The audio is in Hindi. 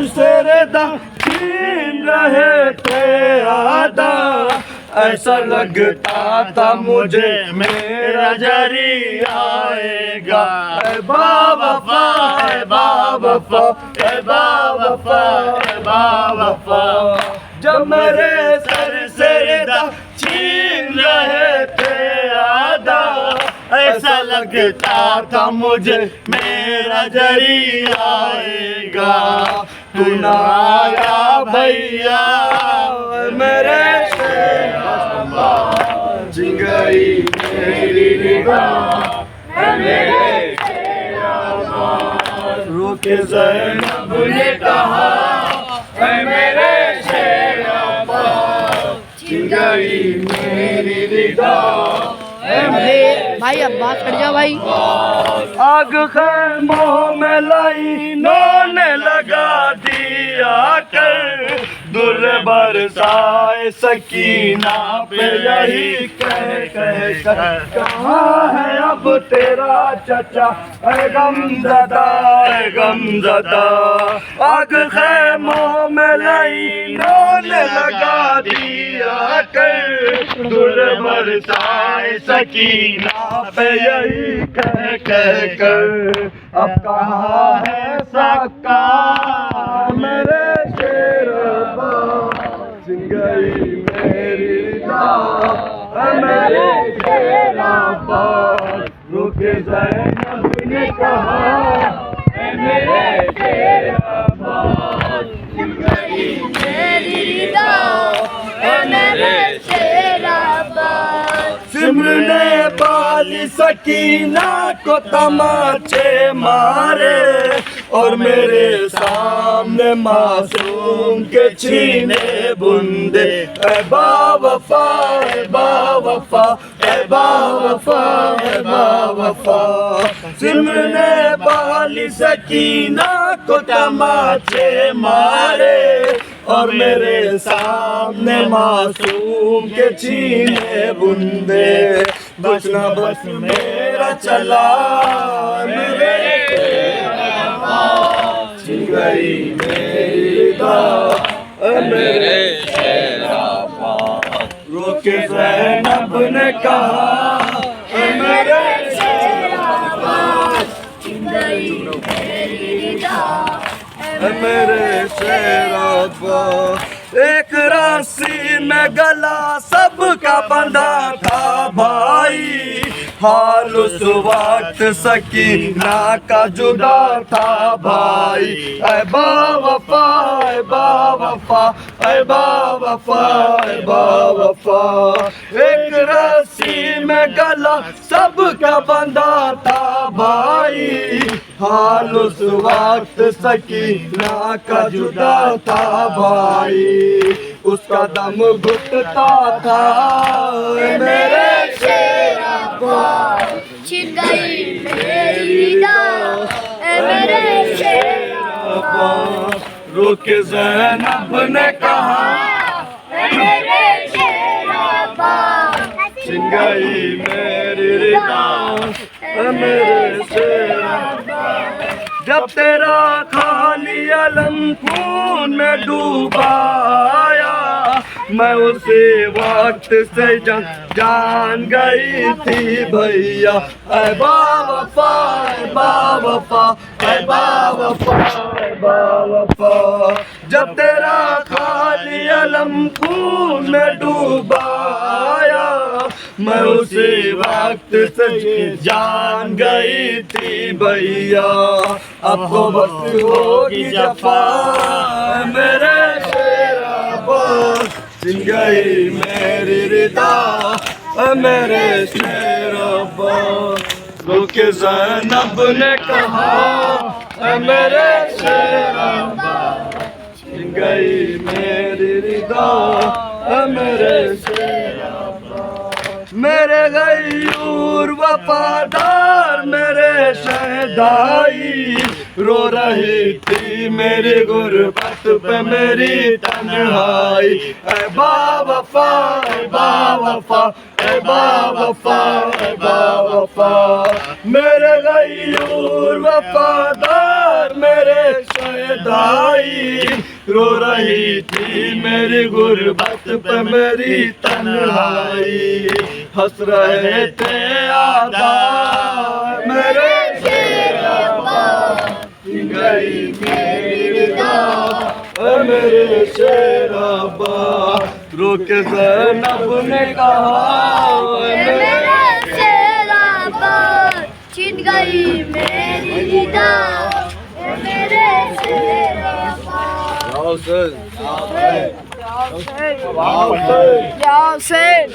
सरदा छीन रहे थे आधा, ऐसा लगता था मुझे मेरा जरी आएगा। ऐ बावफा, ऐ बावफा, ऐ बावफा, ऐ बावफा, जब मेरे सर से रिदा छीन रहे थे आधा, ऐसा लगता था मुझे मेरा जरी आएगा। तू ना आया भैया मेरे चिंगारी मेरी निगाह, मेरे रोके ज़ैनब ने कहा, मेरे चिंगारी मेरी निगाह। भाई अब बात कर जा भाई। आग खैमों में लाइनों ने लगा दिया कर, दुर बरसाए सकीना पे यही कह कर। कहाँ है अब तेरा चचा ऐ गमज़दा, ऐ गमज़दा। आग खैमों में लाइनों ने लगा दिया कर, दुर बरसाए सकीना पे यही कह कर। अब कहाँ है सक्का मेरे शेर चिंगारी मेरी निगाह, मेरे शेर रुके ज़ैनब ने कहा, मेरे शेर चिंगारी मेरी निगाह, मेरे शेर सिमरने वाली सकीना को तमाचे मारे, और मेरे सामने मासूम के छीने बुंदे। ऐ बावफा, ऐ बावफा, ऐ बावफा, ऐ बावफा, सिमरने वाली सकीना को तमाचे मारे, और मेरे सामने मासूम के छीने बुंदे। बचना बस मेरा चला मेरे चिंगारी मेरी निगाह, मेरे रोके ज़ैनब ने कहा, मेरे चिंगारी मेरी निगाह, मेरे शेरा। एक राशि में गला सबका बंधा था भाई, हाल उस वक्त सकीना का जुदा था भाई। ऐ बावफा, ऐ बावफा, ऐ बावफा, ऐ बावफा, एक रस्सी में गला सबका बंधा था भाई, हाल उस वक्त सकीना का जुदा था भाई। उसका दम घुटता था मेरे शेरा छिन गई मेरी निगाह, मेरे शेरा। रुके ज़ैनब ने कहा, मेरे शेरा छिन गई मेरी निगाह, मेरे शेरा। जब तेरा खाली अलम खून में डूबाया, मैं उसी वक्त से जान गई थी भैया। ऐ बावफा, ऐ बावफा, ऐ बावफा, ऐ बावफा, जब तेरा खाली अलम खून में डूबाया, मैं उसी वक्त से जान गई थी भैया। अब तो बस होगी जफा मेरे शेरा छिन गई मेरी रिदा, मेरे शेरा। रुके ज़ैनब ने कहा, मेरे शेरा छिन गई मेरी रिदा, मेरे शेरा। मेरे गयूर वफादार मेरे शहदाई, रो रही थी मेरी गुर्बत पे मेरी तन्हाई। ऐ बावफा, ऐ बावफा, ऐ बावफा, ऐ बावफा, मेरे गयूर वफादार मेरे शहदाई, रो रही थी मेरी गुर्बत पे मेरी तन्हाई, हंस रहे थे आदा मेरे शेरब्बा, गई मेरी रिदा मेरे शेरब्बा, रो के ज़ैनब ने कहा मेरे शेरब्बा, छिन गई मेरी निदा, मेरे शेरब्बा। यासिन यासिन